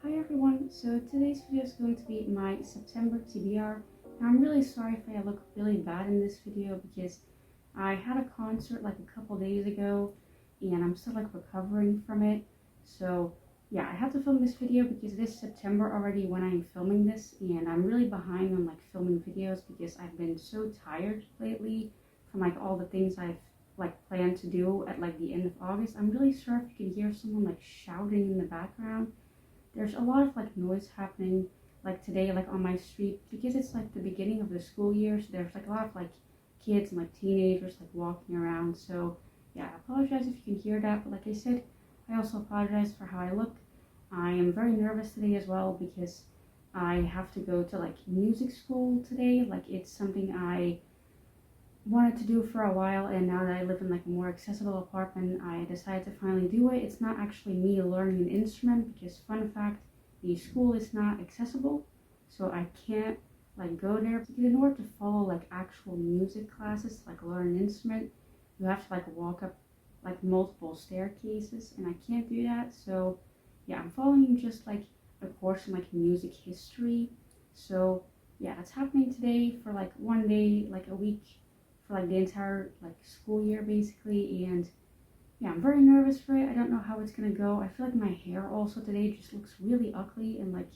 Hi everyone, so today's video is going to be my September TBR. Now I'm really sorry if I look really bad in this video because I had a concert like a couple days ago and I'm still like recovering from it. So yeah, I have to film this video because it is September already when I'm filming this, and I'm really behind on like filming videos because I've been so tired lately from like all the things I've like planned to do at like the end of August. I'm really sorry if you can hear someone like shouting in the background. There's a lot of like noise happening like today like on my street because it's like the beginning of the school year, so there's like a lot of like kids and like teenagers like walking around. So yeah, I apologize if you can hear that, but like I said, I also apologize for how I look. I am very nervous today as well because I have to go to like music school today. Like it's something I wanted to do for a while, and now that I live in like a more accessible apartment, I decided to finally do it. It's not actually me learning an instrument because, fun fact, the school is not accessible, so I can't like go there because in order to follow like actual music classes, like learn an instrument, you have to like walk up like multiple staircases, and I can't do that. So yeah, I'm following just like a course in like music history. So yeah, it's happening today for like one day, like a week, for like the entire like school year basically. And yeah, I'm very nervous for it. I don't know how it's gonna go. I feel like my hair also today just looks really ugly, and like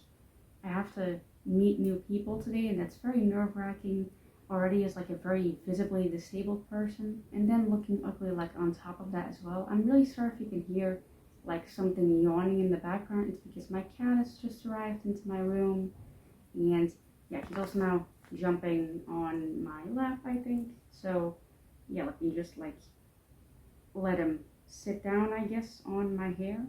I have to meet new people today, and that's very nerve-wracking already as like a very visibly disabled person, and then looking ugly like on top of that as well. I'm really sorry if you can hear like something yawning in the background. It's because my cat has just arrived into my room, and yeah, he's also now jumping on my lap, I think. So yeah, let me just like let him sit down, I guess, on my hair.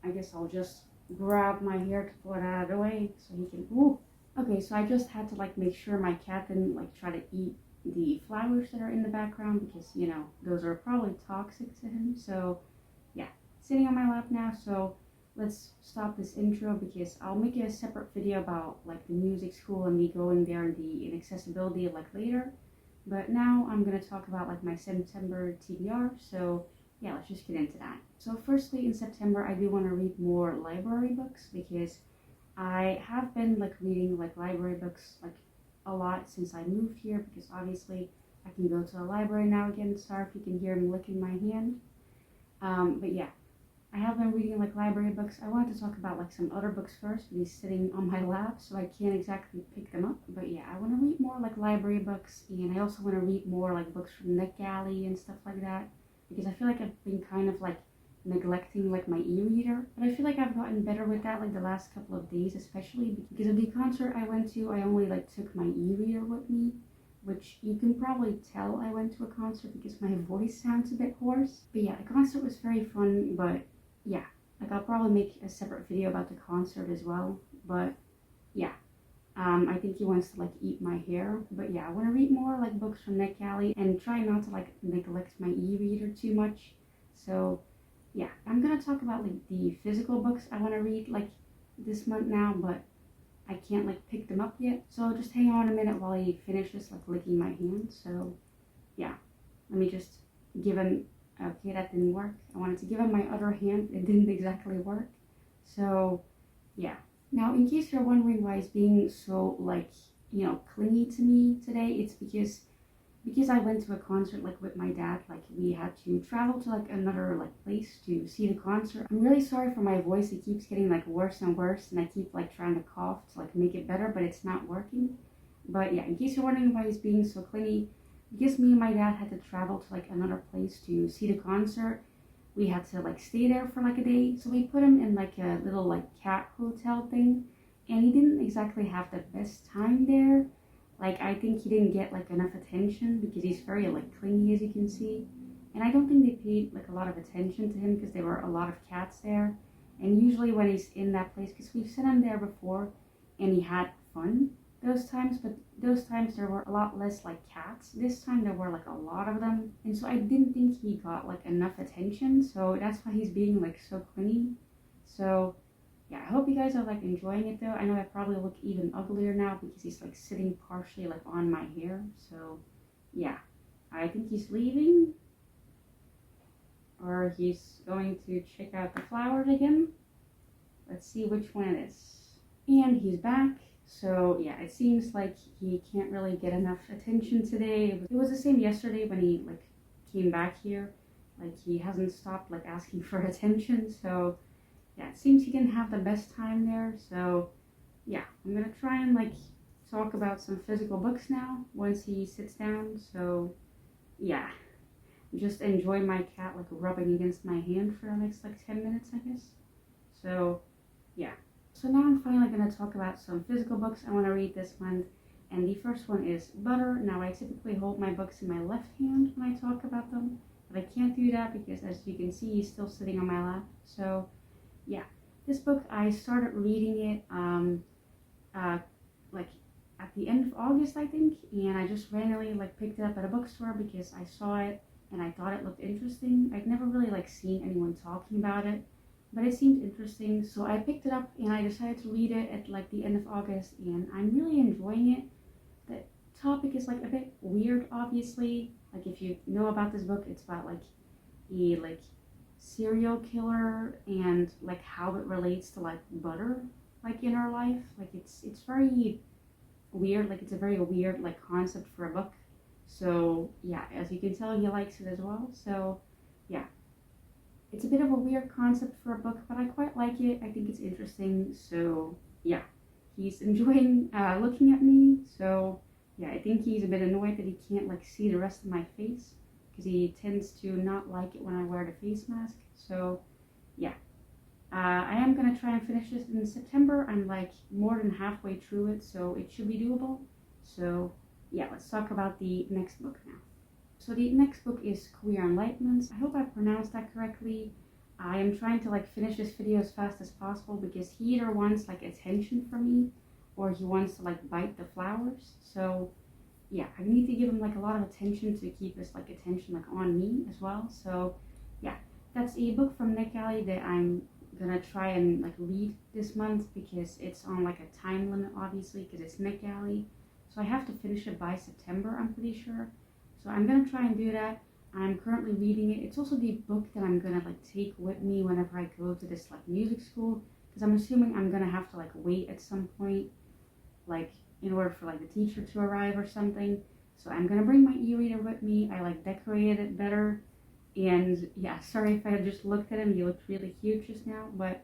I guess I'll just grab my hair to pull it out of the way so he can. Ooh. Okay, so I just had to like make sure my cat didn't like try to eat the flowers that are in the background because those are probably toxic to him. So yeah, sitting on my lap now. So let's stop this intro because I'll make a separate video about like the music school and me going there and the inaccessibility like later. But now I'm gonna talk about like my September TBR. So yeah, let's just get into that. So firstly, in September, I do want to read more library books because I have been like reading like library books like a lot since I moved here, because obviously I can go to a library now again. Sorry if you can hear me licking my hand. But yeah, I have been reading like library books. I wanted to talk about like some other books first, but he's sitting on my lap, so I can't exactly pick them up. But yeah, I want to read more like library books, and I also want to read more like books from NetGalley and stuff like that, because I feel like I've been kind of like neglecting like my e-reader, but I feel like I've gotten better with that like the last couple of days, especially because of the concert I went to. I only like took my e-reader with me, which you can probably tell I went to a concert because my voice sounds a bit hoarse. But yeah, the concert was very fun. But yeah, like I'll probably make a separate video about the concert as well. But yeah, I think he wants to like eat my hair. But yeah, I want to read more like books from NetGalley and try not to like neglect my e-reader too much. So yeah, I'm gonna talk about like the physical books I want to read like this month now, but I can't like pick them up yet. So just hang on a minute while he finishes like licking my hand. So yeah, let me just give him. Okay, that didn't work. I wanted to give him my other hand. It didn't exactly work. So yeah. Now, in case you're wondering why he's being so like clingy to me today, it's because I went to a concert like with my dad. Like we had to travel to like another like place to see the concert. I'm really sorry for my voice. It keeps getting like worse and worse, and I keep like trying to cough to like make it better, but it's not working. But yeah, in case you're wondering why he's being so clingy, because me and my dad had to travel to like another place to see the concert, we had to like stay there for like a day. So we put him in like a little like cat hotel thing, and he didn't exactly have the best time there. Like I think he didn't get like enough attention because he's very like clingy, as you can see. And I don't think they paid like a lot of attention to him because there were a lot of cats there. And usually when he's in that place, because we've sent him there before and he had fun those times, but those times there were a lot less like cats. This time there were like a lot of them. And so I didn't think he got like enough attention. So that's why he's being like so clingy. So yeah, I hope you guys are like enjoying it though. I know I probably look even uglier now because he's like sitting partially like on my hair. So yeah, I think he's leaving, or he's going to check out the flowers again. let's see which one it is. And he's back. So yeah, it seems like he can't really get enough attention today. It was the same yesterday when he like came back here. Like he hasn't stopped like asking for attention. So yeah, it seems he didn't have the best time there. So yeah, I'm gonna try and like talk about some physical books now once he sits down. So yeah, just enjoy my cat like rubbing against my hand for the next like 10 minutes, I guess. So yeah. So now I'm finally going to talk about some physical books I want to read this month. And the first one is Butter. Now I typically hold my books in my left hand when I talk about them, but I can't do that because as you can see, he's still sitting on my lap. So yeah, this book, I started reading it like at the end of August, I think, and I just randomly like picked it up at a bookstore because I saw it and I thought it looked interesting. I'd never really like seen anyone talking about it, but it seemed interesting, so I picked it up and I decided to read it at like the end of August, and I'm really enjoying it. The topic is like a bit weird, obviously. Like if you know about this book, it's about like a like serial killer and like how it relates to like butter like in our life. Like it's very weird, like it's a very weird like concept for a book. So yeah, as you can tell, he likes it as well. So yeah, it's a bit of a weird concept for a book, but I quite like it. I think it's interesting. So yeah, he's enjoying looking at me. So yeah, I think he's a bit annoyed that he can't like see the rest of my face because he tends to not like it when I wear the face mask. So yeah, I am gonna try and finish this in September. I'm like more than halfway through it, so it should be doable. So yeah, let's talk about the next book now. So the next book is Queer Enlightenment. I hope I pronounced that correctly. I am trying to like finish this video as fast as possible because he either wants like attention from me or he wants to like bite the flowers. So yeah, I need to give him like a lot of attention to keep his like attention like on me as well. So yeah, that's a book from Nick Alley that I'm gonna try and like read this month because it's on like a time limit, obviously, because it's Nick Alley. So I have to finish it by September, I'm pretty sure. So I'm gonna try and do that. I'm currently reading it. It's also the book that I'm gonna like take with me whenever I go to this like music school, because I'm assuming I'm gonna have to like wait at some point, like in order for like the teacher to arrive or something. So I'm gonna bring my e-reader with me. I like decorated it better. And yeah, sorry if I just looked at him. He looked really cute just now, but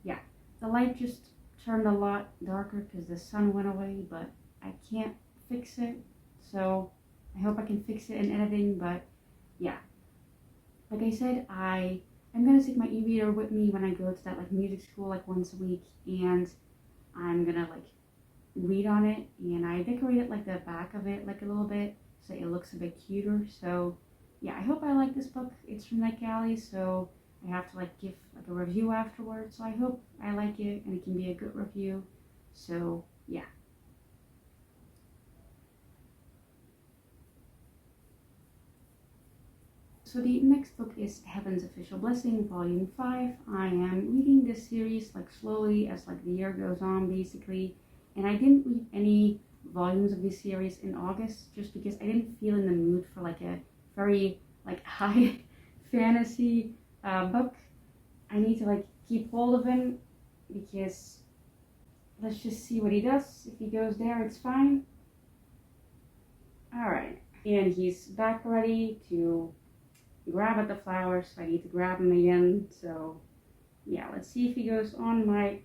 yeah, the light just turned a lot darker because the sun went away, but I can't fix it. So I hope I can fix it in editing, but yeah. Like I said, I'm gonna take my e-reader with me when I go to that like music school like once a week, and I'm gonna like read on it, and I decorated like the back of it like a little bit so it looks a bit cuter. So yeah, I hope I like this book. It's from Nick Alley, so I have to like give like a review afterwards. So I hope I like it and it can be a good review. So yeah. So the next book is Heaven's Official Blessing, Volume 5. I am reading this series like slowly as like the year goes on, basically. And I didn't read any volumes of this series in August just because I didn't feel in the mood for like a very like high fantasy book. I need to like keep hold of him because let's just see what he does. If he goes there, it's fine. All right, and he's back ready to grab at the flowers, so I need to grab him again. So yeah, let's see if he goes on my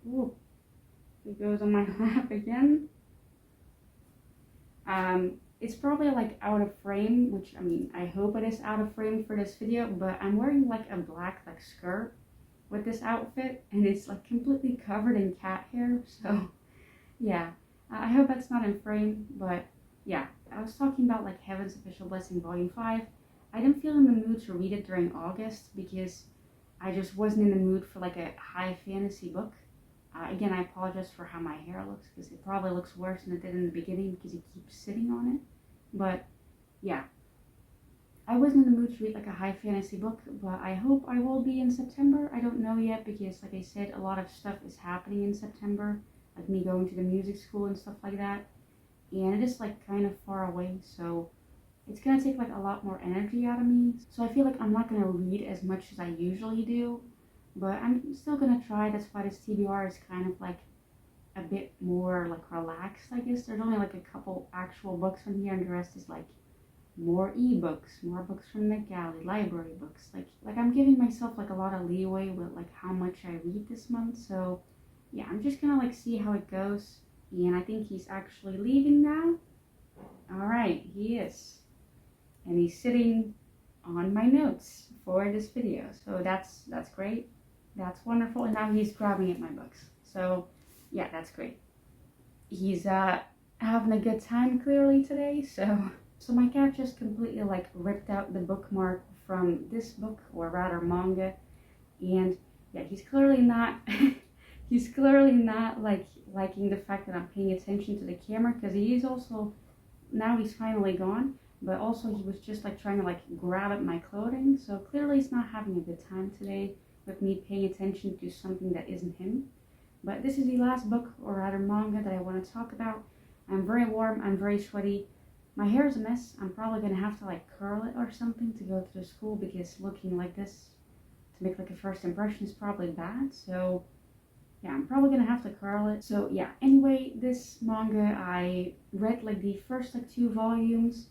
lap again. It's probably like out of frame, which I mean I hope it is out of frame for this video, but I'm wearing like a black like skirt with this outfit and it's like completely covered in cat hair. So yeah, I hope that's not in frame. But yeah, I was talking about like Heaven's Official Blessing Volume 5. I didn't feel in the mood to read it during August because I just wasn't in the mood for like a high fantasy book. Again, I apologize for how my hair looks because it probably looks worse than it did in the beginning because it keeps sitting on it. But yeah, I wasn't in the mood to read like a high fantasy book, but I hope I will be in September. I don't know yet because like I said, a lot of stuff is happening in September, like me going to the music school and stuff like that. And it is like kind of far away, so it's gonna take like a lot more energy out of me. So I feel like I'm not gonna read as much as I usually do. but I'm still gonna try. That's why this TBR is kind of like a bit more like relaxed, I guess. There's only like a couple actual books on here, and the rest is like more ebooks, more books from the gallery, library books. Like I'm giving myself like a lot of leeway with like how much I read this month. So yeah, I'm just gonna like see how it goes. And I think he's actually leaving now. All right, he is, and he's sitting on my notes for this video. So that's great. That's wonderful. And now he's grabbing at my books. So yeah, that's great. He's having a good time clearly today. So my cat just completely like ripped out the bookmark from this book, or rather manga, and yeah, he's clearly not he's clearly not like liking the fact that I'm paying attention to the camera, because he is also, now he's finally gone, but also he was just like trying to like grab at my clothing. So clearly he's not having a good time today with me paying attention to something that isn't him. But this is the last book, or rather manga, that I want to talk about. I'm very warm, I'm very sweaty. My hair is a mess. I'm probably going to have to like curl it or something to go to the school, because looking like this to make like a first impression is probably bad. So yeah, I'm probably going to have to curl it. So yeah, anyway, this manga, I read like the first like 2 volumes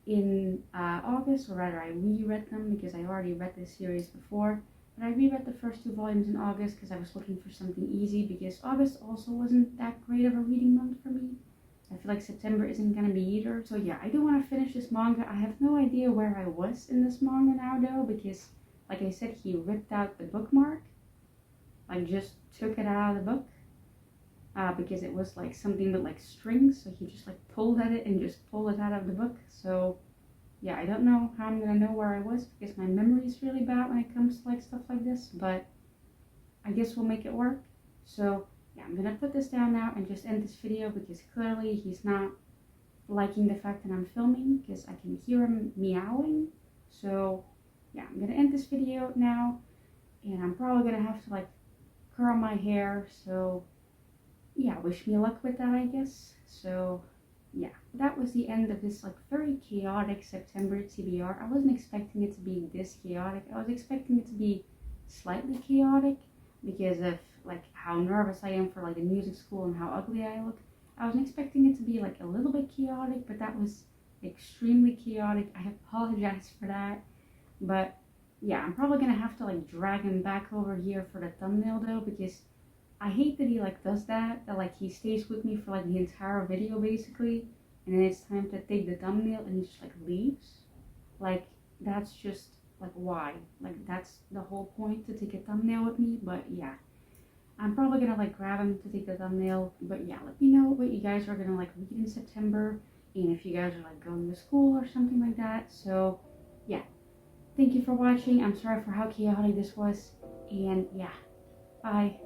in August, or rather I reread them because I already read this series before. But I reread the first 2 volumes in August because I was looking for something easy, because August also wasn't that great of a reading month for me. I feel like September isn't gonna be either. So yeah, I do want to finish this manga. I have no idea where I was in this manga now though, because like I said, he ripped out the bookmark. Like just took it out of the book. Because it was like something with like strings, so he just like pulled at it and just pulled it out of the book. So yeah, I don't know how I'm gonna know where I was, because my memory is really bad when it comes to like stuff like this, but I guess we'll make it work. So yeah, I'm gonna put this down now and just end this video, because clearly he's not liking the fact that I'm filming, because I can hear him meowing. So yeah, I'm gonna end this video now, and I'm probably gonna have to like curl my hair. So yeah, wish me luck with that, I guess. So yeah, that was the end of this like very chaotic September TBR. I wasn't expecting it to be this chaotic. I was expecting it to be slightly chaotic because of like how nervous I am for like the music school and how ugly I look. I was expecting it to be like a little bit chaotic, but that was extremely chaotic. I apologize for that. But yeah, I'm probably gonna have to like drag him back over here for the thumbnail though, because I hate that he like does that like he stays with me for like the entire video basically, and then it's time to take the thumbnail and he just like leaves. Like that's just like why? Like that's the whole point, to take a thumbnail with me. But yeah, I'm probably gonna like grab him to take the thumbnail. But yeah, let me know what you guys are gonna like read in September, and if you guys are like going to school or something like that. So yeah, thank you for watching. I'm sorry for how chaotic this was, and yeah, bye.